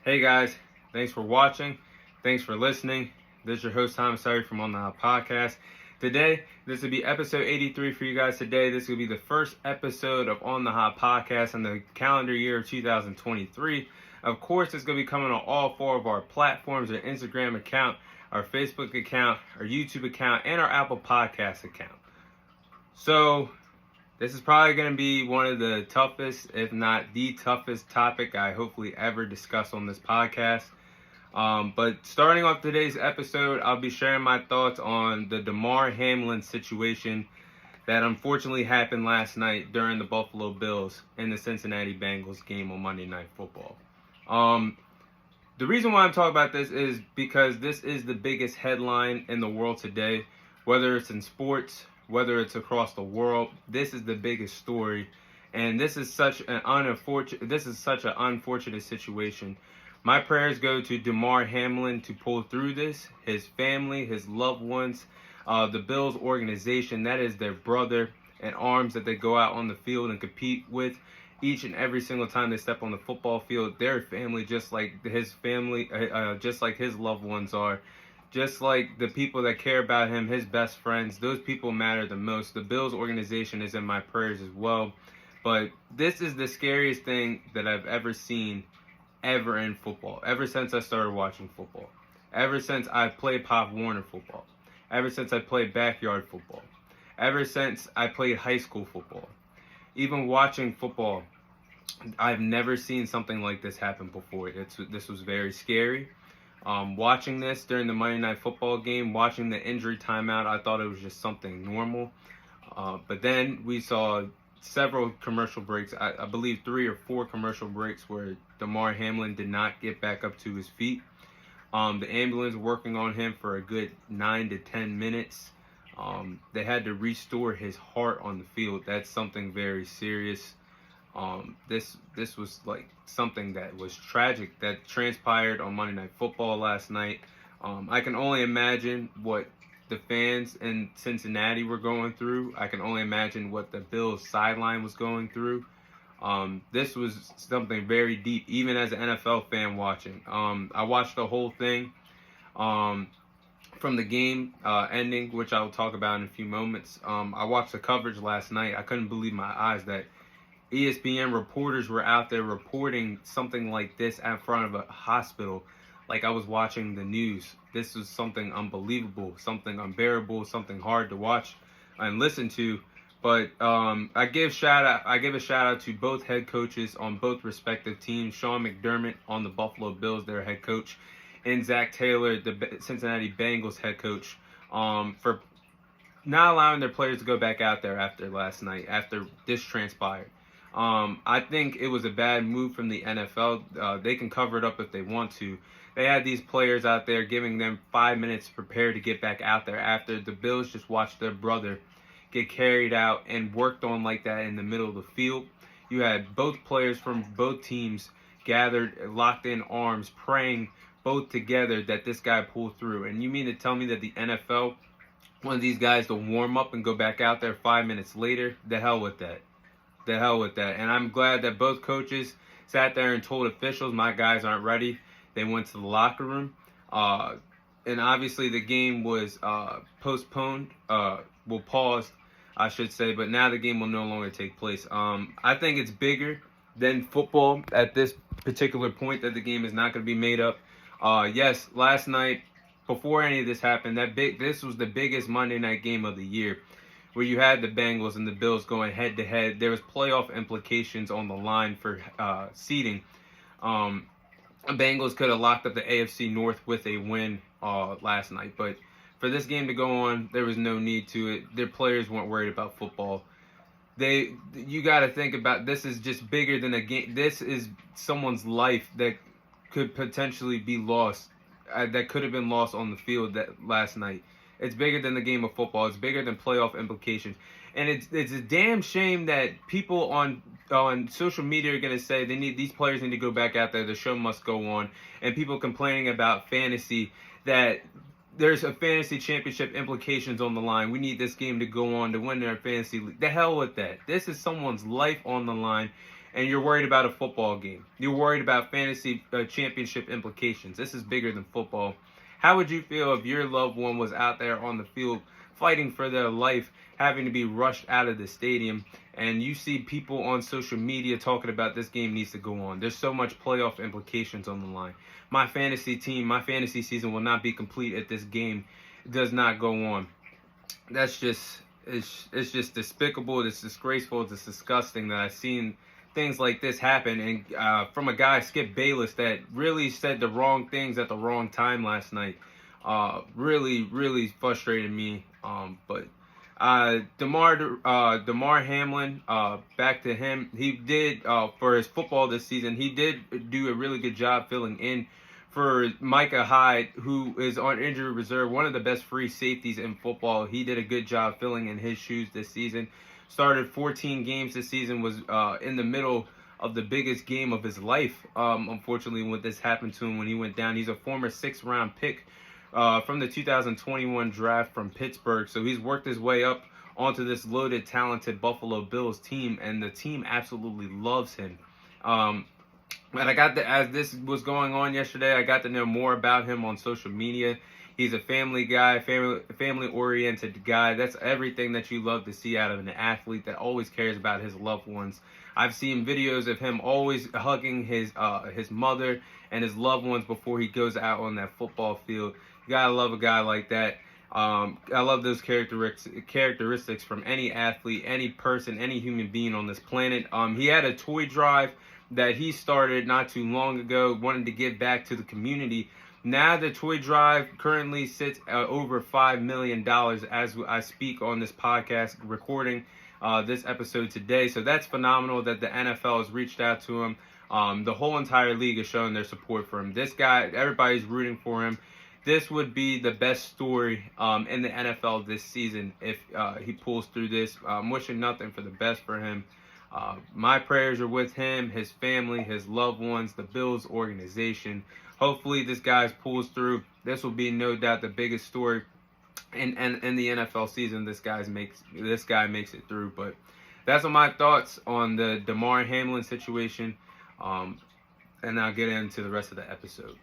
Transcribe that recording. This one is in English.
Hey guys, thanks for watching. Thanks for listening. This is your host, Tom Sorry from On the Hot Podcast. Today, this will be episode 83 for you guys today. This will be the first episode of On the Hot Podcast in the calendar year of 2023. Of course, it's going to be coming on all four of our platforms, our Instagram account, our Facebook account, our YouTube account, and our Apple Podcast account. So, this is probably going to be one of the toughest, if not the toughest topic I hopefully ever discuss on this podcast. But starting off today's episode, I'll be sharing my thoughts on the Damar Hamlin situation that unfortunately happened last night during the Buffalo Bills and the Cincinnati Bengals game on Monday Night Football. The reason why I'm talking about this is because this is the biggest headline in the world today, whether it's in sports, whether it's across the world. This is the biggest story, and this is such an unfortunate situation. My prayers go to Damar Hamlin to pull through this, his family, his loved ones, the Bills organization. That is their brother in arms that they go out on the field and compete with each and every single time they step on the football field. Their family, just like his family, just like his loved ones are. Just like the people that care about him, his best friends, those people matter the most. The Bills organization is in my prayers as well. But this is the scariest thing that I've ever seen ever in football. Ever since I started watching football. Ever since I played Pop Warner football. Ever since I played backyard football. Ever since I played high school football. Even watching football, I've never seen something like this happen before. This was very scary. Watching this during the Monday Night Football game, watching the injury timeout, I thought it was just something normal. But then we saw several commercial breaks, I believe 3 or 4 commercial breaks where Damar Hamlin did not get back up to his feet. The ambulance working on him for a good 9 to 10 minutes. They had to restore his heart on the field. That's something very serious. This was like something that was tragic that transpired on Monday Night Football last night. I can only imagine what the fans in Cincinnati were going through. I can only imagine what the Bills sideline was going through. This was something very deep, even as an NFL fan watching. I watched the whole thing from the game ending, which I will talk about in a few moments. I watched the coverage last night. I couldn't believe my eyes that ESPN reporters were out there reporting something like this in front of a hospital, like I was watching the news. This was something unbelievable, something unbearable, something hard to watch and listen to. But I give a shout out to both head coaches on both respective teams. Sean McDermott on the Buffalo Bills, their head coach, and Zach Taylor, the Cincinnati Bengals head coach, for not allowing their players to go back out there after last night, after this transpired. I think it was a bad move from the NFL. They can cover it up if they want to. They had these players out there giving them 5 minutes to prepare to get back out there after the Bills just watched their brother get carried out and worked on like that in the middle of the field. You had both players from both teams gathered, locked in arms, praying both together that this guy pulled through. And you mean to tell me that the NFL wanted these guys to warm up and go back out there 5 minutes later? The hell with that. The hell with that. And I'm glad that both coaches sat there and told officials, my guys aren't ready. They went to the locker room. And obviously the game was postponed. Paused, I should say. But now the game will no longer take place. I think it's bigger than football at this particular point, that the game is not going to be made up. Yes, last night, before any of this happened, this was the biggest Monday night game of the year, where you had the Bengals and the Bills going head to head. There was playoff implications on the line for seeding. Bengals could have locked up the AFC North with a win last night, but for this game to go on, there was no need to it. Their players weren't worried about football. You got to think about, this is just bigger than a game. This is someone's life that could potentially be lost, that could have been lost on the field that last night. It's bigger than the game of football. It's bigger than playoff implications. And it's a damn shame that people on social media are going to say these players need to go back out there. The show must go on. And people complaining about fantasy, that there's a fantasy championship implications on the line. We need this game to go on to win their fantasy league. The hell with that. This is someone's life on the line. and you're worried about a football game. You're worried about fantasy championship implications. This is bigger than football. How would you feel if your loved one was out there on the field fighting for their life, having to be rushed out of the stadium, and you see people on social media talking about this game needs to go on? There's so much playoff implications on the line. My fantasy team, my fantasy season will not be complete if this game does not go on. That's just, it's just despicable. It's disgraceful. It's disgusting that I've seen things like this happen, and from a guy, Skip Bayless, that really said the wrong things at the wrong time last night. Really frustrated me. But Damar Hamlin, back to him. He did, for his football this season, he did do a really good job filling in for Micah Hyde, who is on injury reserve, one of the best free safeties in football. He did a good job filling in his shoes this season. Started 14 games this season, was in the middle of the biggest game of his life. Unfortunately, when this happened to him when he went down, he's a former 6th-round pick from the 2021 draft from Pittsburgh. So he's worked his way up onto this loaded, talented Buffalo Bills team, and the team absolutely loves him. And as this was going on yesterday, I got to know more about him on social media. He's a family guy, family-oriented guy. That's everything that you love to see out of an athlete that always cares about his loved ones. I've seen videos of him always hugging his mother and his loved ones before he goes out on that football field. You gotta love a guy like that. I love those characteristics from any athlete, any person, any human being on this planet. He had a toy drive that he started not too long ago, wanted to give back to the community. Now the toy drive currently sits at over $5 million as I speak on this podcast, recording this episode today. So that's phenomenal that the NFL has reached out to him. The whole entire league is showing their support for him. This guy, everybody's rooting for him. This would be the best story in the NFL this season if he pulls through this. I'm wishing nothing for the best for him. My prayers are with him, his family, his loved ones, the Bills organization. Hopefully this guy pulls through. This will be no doubt the biggest story in the NFL season. This guy makes it through. But that's all my thoughts on the Damar Hamlin situation. And I'll get into the rest of the episode.